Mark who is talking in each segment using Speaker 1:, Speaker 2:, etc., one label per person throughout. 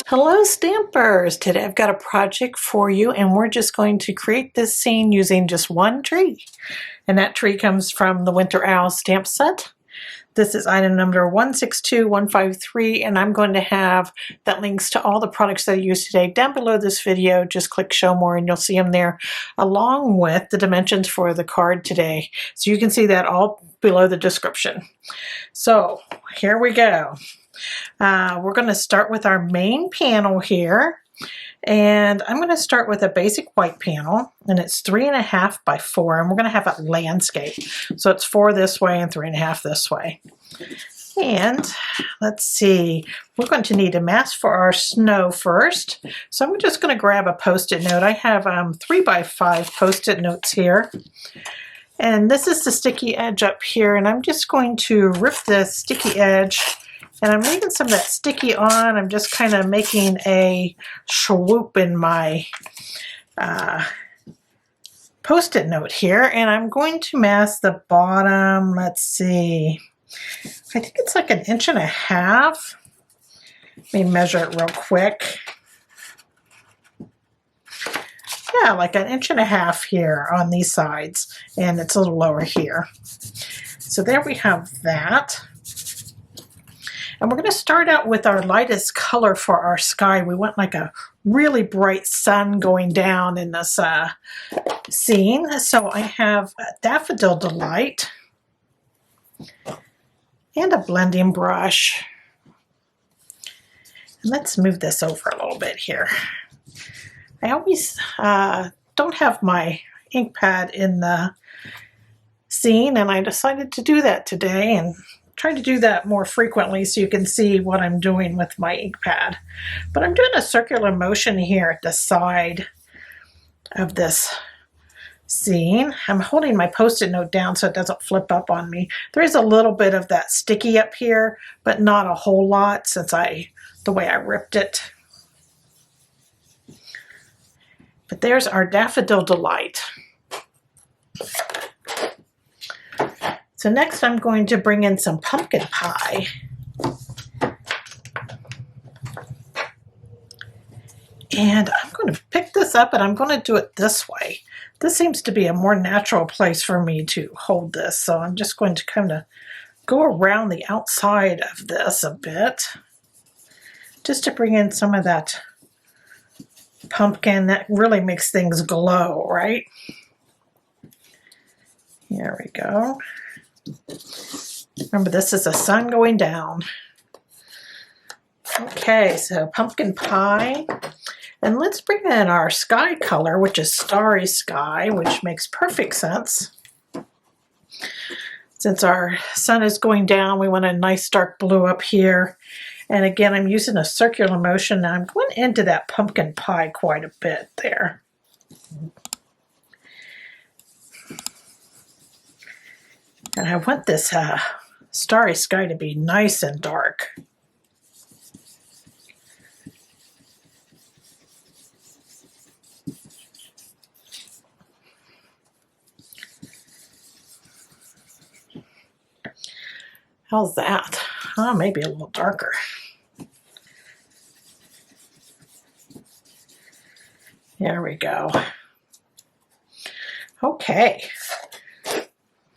Speaker 1: Hello Stampers! Today I've got a project for you and we're just going to create this scene using just one tree. And that tree comes from the Winter Owl stamp set. This is item number 162153 and I'm going to have that links to all the products that I use today down below this video. Just click show more and you'll see them there along with the dimensions for the card today. So you can see that all below the description. So here we go. We're going to start with our main panel here, and I'm going to start with a basic white panel, and it's 3.5 by 4, and we're going to have a landscape. So it's 4 this way and 3.5 this way. And let's see, we're going to need a mask for our snow first. So I'm just going to grab a post-it note. I have 3 by 5 post-it notes here. And this is the sticky edge up here, and I'm just going to rip the sticky edge. And I'm leaving some of that sticky on. I'm just kind of making a swoop in my post-it note here. And I'm going to mask the bottom. Let's see. I think it's like 1.5 inches. Let me measure it real quick. Yeah, like 1.5 inches here on these sides. And it's a little lower here. So there we have that. And we're going to start out with our lightest color for our sky. We want like a really bright sun going down in this scene. So I have a Daffodil Delight and a blending brush. And let's move this over a little bit here. I always don't have my ink pad in the scene, and I decided to do that today and try to do that more frequently so you can see what I'm doing with my ink pad. But I'm doing a circular motion here at the side of this scene. I'm holding my post-it note down so it doesn't flip up on me. There is a little bit of that sticky up here, but not a whole lot since the way I ripped it. But there's our Daffodil Delight. So next I'm going to bring in some pumpkin pie. And I'm going to pick this up and I'm going to do it this way. This seems to be a more natural place for me to hold this. So I'm just going to kind of go around the outside of this a bit, just to bring in some of that pumpkin that really makes things glow, right? There we go. Remember, this is the sun going down. Okay, so pumpkin pie. And let's bring in our sky color, which is Starry Sky, which makes perfect sense. Since our sun is going down, we want a nice dark blue up here. And again, I'm using a circular motion. Now I'm going into that pumpkin pie quite a bit there. And I want this starry sky to be nice and dark. How's that? Oh, maybe a little darker. There we go. Okay.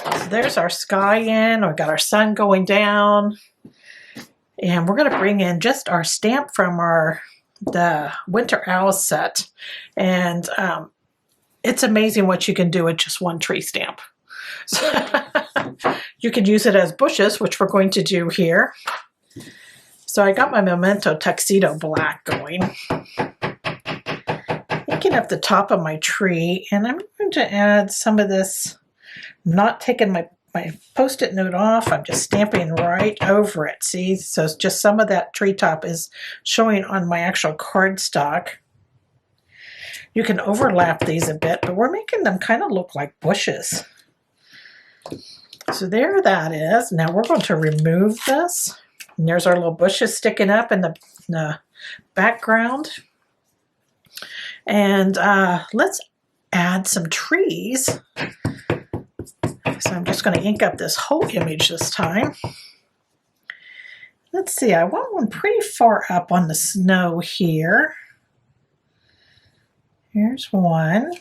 Speaker 1: So there's our sky in. We've got our sun going down. And we're going to bring in just our stamp from the Winter Owl set. And it's amazing what you can do with just one tree stamp. So you could use it as bushes, which we're going to do here. So I got my Memento Tuxedo Black going. Inking up the top of my tree. And I'm going to add some of this. I'm not taking my post-it note off. I'm just stamping right over it. See? So it's just some of that treetop is showing on my actual cardstock. You can overlap these a bit, but we're making them kind of look like bushes. So there that is. Now we're going to remove this. And there's our little bushes sticking up in the background. And let's add some trees. So I'm just going to ink up this whole image this time. let's see, I want one pretty far up on the snow here. Here's one.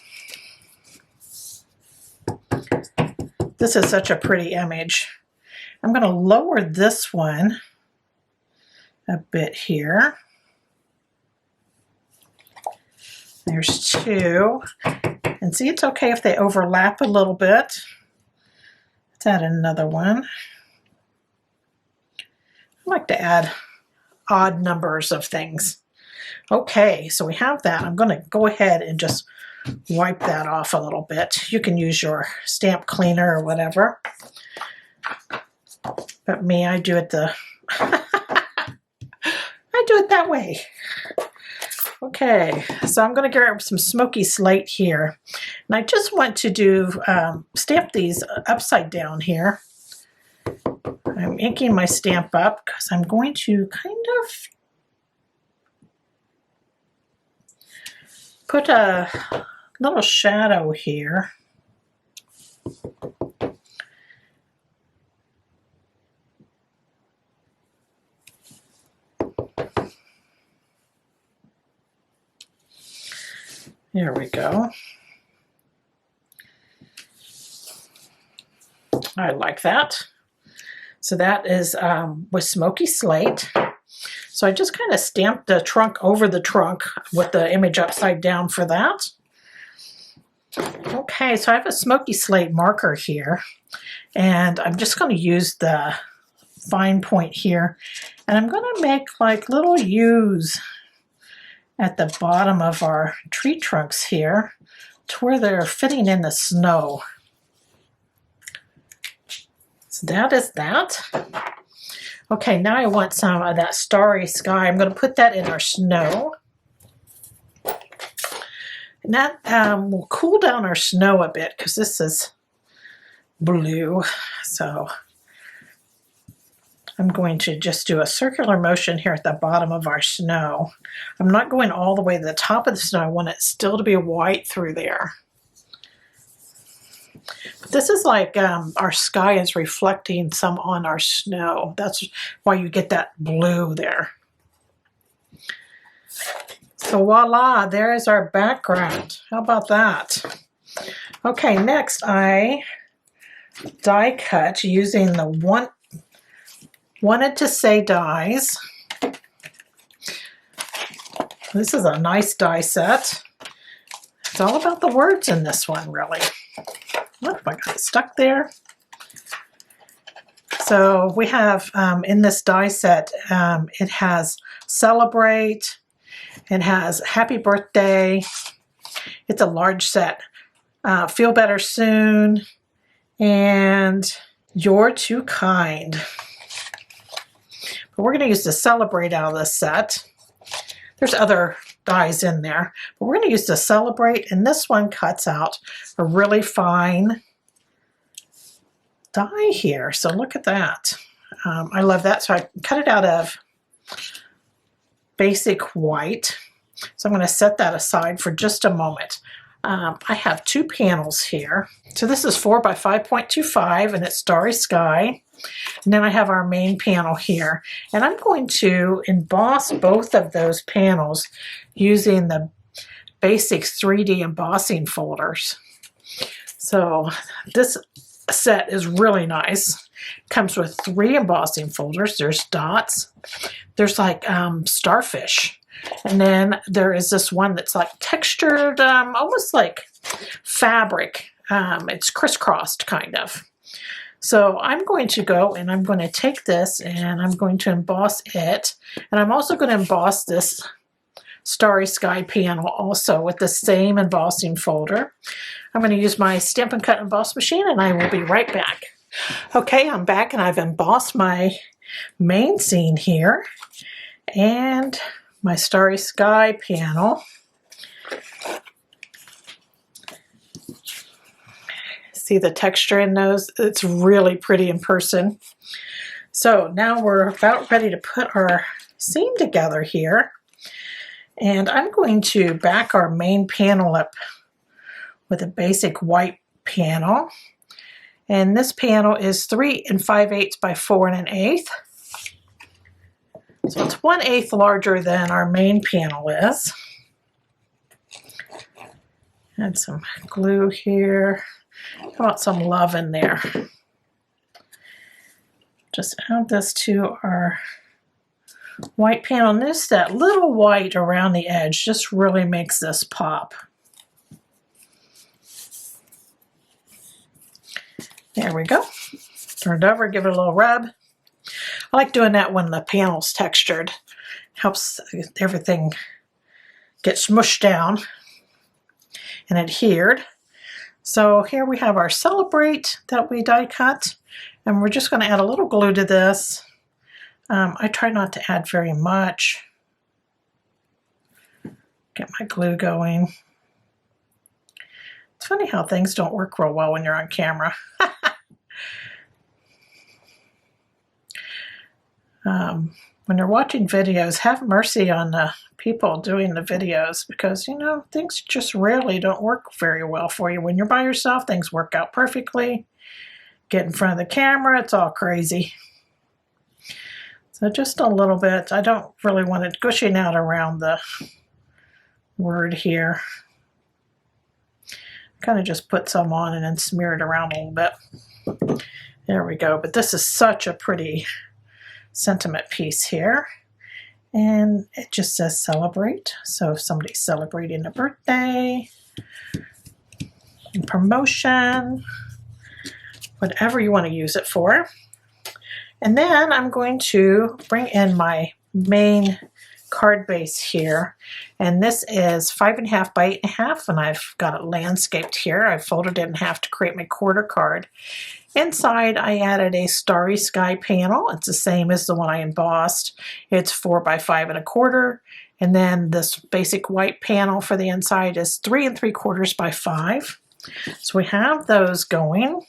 Speaker 1: This is such a pretty image. I'm going to lower this one a bit here. There's two. And see, it's okay if they overlap a little bit. Let's add another one. I like to add odd numbers of things. Okay, so we have that. I'm going to go ahead and just wipe that off a little bit. You can use your stamp cleaner or whatever. But me, I do it the I do it that way. Okay, so I'm going to grab some smoky slate here. And I just want to do stamp these upside down here. I'm inking my stamp up because I'm going to kind of put a little shadow here. There we go. I like that. So that is with smoky slate. So I just kind of stamped the trunk over the trunk with the image upside down for that. Okay, so I have a smoky slate marker here, and I'm just going to use the fine point here, and I'm going to make like little U's at the bottom of our tree trunks here to where they're fitting in the snow. So that is that. Okay, now I want some of that Starry Sky. I'm going to put that in our snow. And that will cool down our snow a bit because this is blue. So I'm going to just do a circular motion here at the bottom of our snow. I'm not going all the way to the top of the snow. I want it still to be white through there. But this is like our sky is reflecting some on our snow. That's why you get that blue there. So voila, there is our background. How about that? Okay, next I die cut using the wanted to say dies. This is a nice die set. It's all about the words in this one, really. Look, if I got it stuck there. So we have in this die set, it has celebrate, it has happy birthday, it's a large set, feel better soon, and you're too kind. But we're going to use the celebrate out of this set. There's other dies in there, but we're going to use the celebrate, and this one cuts out a really fine die here. So look at that. I love that. So I cut it out of basic white. So I'm going to set that aside for just a moment. I have two panels here. So this is 4 by 5.25 and it's Starry Sky. And then I have our main panel here. And I'm going to emboss both of those panels using the Basics 3D embossing folders. So this set is really nice. Comes with 3 embossing folders. There's dots. There's like starfish. And then there is this one that's like textured, almost like fabric. It's crisscrossed kind of. So I'm going to go and I'm going to take this and I'm going to emboss it. And I'm also going to emboss this Starry Sky panel also with the same embossing folder. I'm going to use my Stampin' Cut emboss machine and I will be right back. Okay, I'm back and I've embossed my main scene here and my Starry Sky panel. See the texture in those? It's really pretty in person. So now we're about ready to put our scene together here. And I'm going to back our main panel up with a basic white panel. And this panel is 3 5/8 by 4 1/8. So it's 1/8 larger than our main panel is. Add some glue here. How about some love in there? Just add this to our white panel. Notice that little white around the edge just really makes this pop. There we go. Turn it over, give it a little rub. I like doing that when the panel's textured. Helps everything get smushed down and adhered. So here we have our Celebrate that we die cut, and we're just going to add a little glue to this. I try not to add very much. Get my glue going. It's funny how things don't work real well when you're on camera. When you're watching videos, have mercy on the people doing the videos, because, you know, things just rarely don't work very well for you. When you're by yourself, things work out perfectly. Get in front of the camera, it's all crazy. So just a little bit. I don't really want it gushing out around the word here. Kind of just put some on and then smear it around a little bit. There we go. But this is such a pretty sentiment piece here. And it just says celebrate. So if somebody's celebrating a birthday, a promotion, whatever you want to use it for. And then I'm going to bring in my main card base here. And this is 5.5 by 8.5, and I've got it landscaped here. I folded it in half to create my quarter card. Inside, I added a Starry Sky panel. It's the same as the one I embossed. It's 4 by 5 1/4. And then this basic white panel for the inside is 3 3/4 by 5. So we have those going.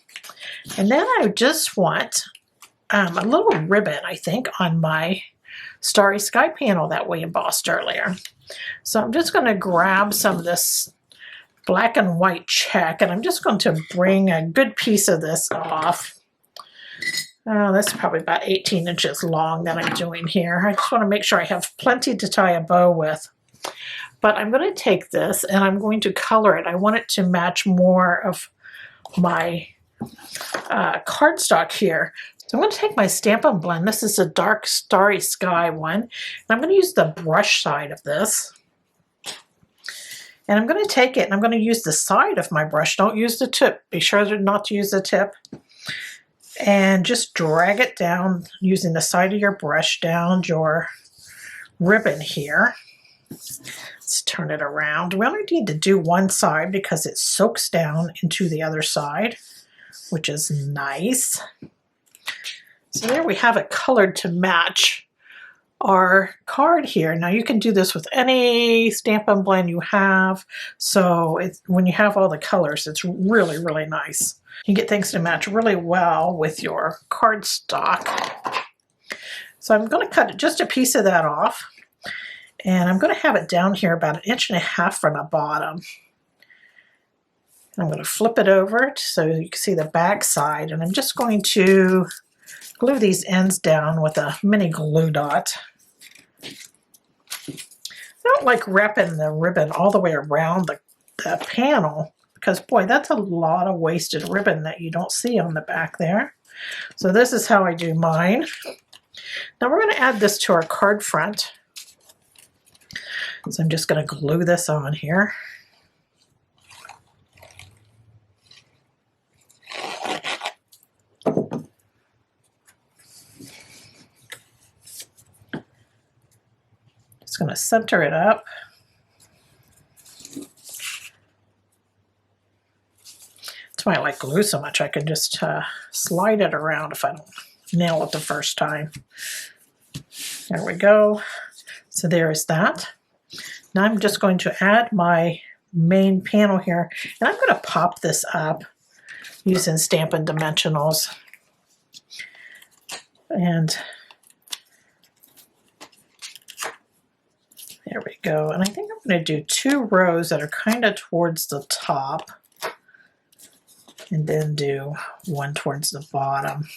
Speaker 1: And then I just want a little ribbon, I think, on my Starry Sky panel that we embossed earlier. So I'm just going to grab some of this black and white check, and I'm just going to bring a good piece of this off. Oh, that's probably about 18 inches long that I'm doing here. I just want to make sure I have plenty to tie a bow with. But I'm going to take this and I'm going to color it. I want it to match more of my cardstock here. So I'm going to take my Stampin' Blend. This is a dark Starry Sky one. And I'm going to use the brush side of this. And I'm going to take it and I'm going to use the side of my brush. Don't use the tip. Be sure not to use the tip. And just drag it down using the side of your brush down your ribbon here. Let's turn it around. We only need to do one side because it soaks down into the other side, which is nice. So there we have it colored to match our card here. Now you can do this with any Stampin' Blend you have. So when you have all the colors, it's really, really nice. You get things to match really well with your cardstock. So I'm going to cut just a piece of that off. And I'm going to have it down here about 1.5 inches from the bottom. I'm going to flip it over so you can see the back side. And I'm just going to glue these ends down with a mini glue dot. I don't like wrapping the ribbon all the way around the panel because, boy, that's a lot of wasted ribbon that you don't see on the back there. So this is how I do mine. Now we're going to add this to our card front. So I'm just going to glue this on here. Just going to center it up. That's why I like glue so much. I can just slide it around if I don't nail it the first time. There we go. So there is that. Now I'm just going to add my main panel here, and I'm going to pop this up using Stampin' Dimensionals. And there we go. And I think I'm going to do 2 rows that are kind of towards the top, and then do one towards the bottom.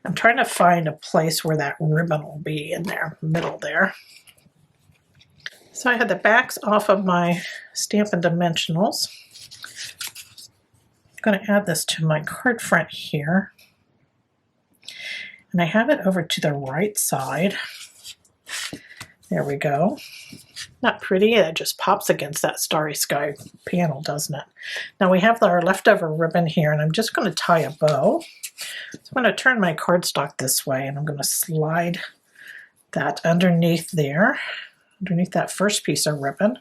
Speaker 1: I'm trying to find a place where that ribbon will be in there, middle there. So I had the backs off of my Stampin' Dimensionals. I'm going to add this to my card front here. And I have it over to the right side. There we go. Not pretty, it just pops against that Starry Sky panel, doesn't it? Now we have our leftover ribbon here, and I'm just going to tie a bow. So I'm going to turn my cardstock this way, and I'm going to slide that underneath there, underneath that first piece of ribbon.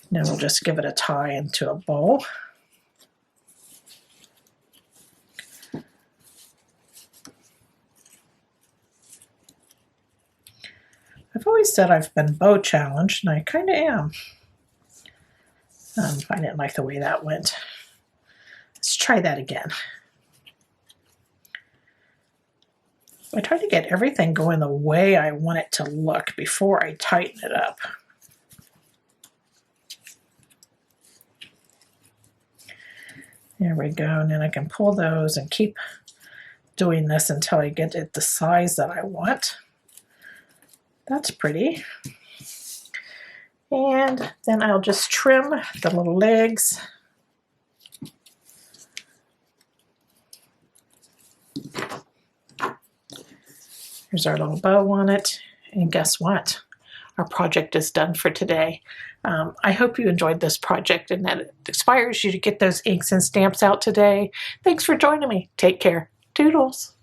Speaker 1: Now we'll just give it a tie into a bow. I've always said I've been bow challenged, and I kind of am. I didn't like the way that went. Let's try that again. I try to get everything going the way I want it to look before I tighten it up. There we go, and then I can pull those and keep doing this until I get it the size that I want. That's pretty. And then I'll just trim the little legs. Here's our little bow on it. And guess what? Our project is done for today. I hope you enjoyed this project and that it inspires you to get those inks and stamps out today. Thanks for joining me. Take care. Toodles.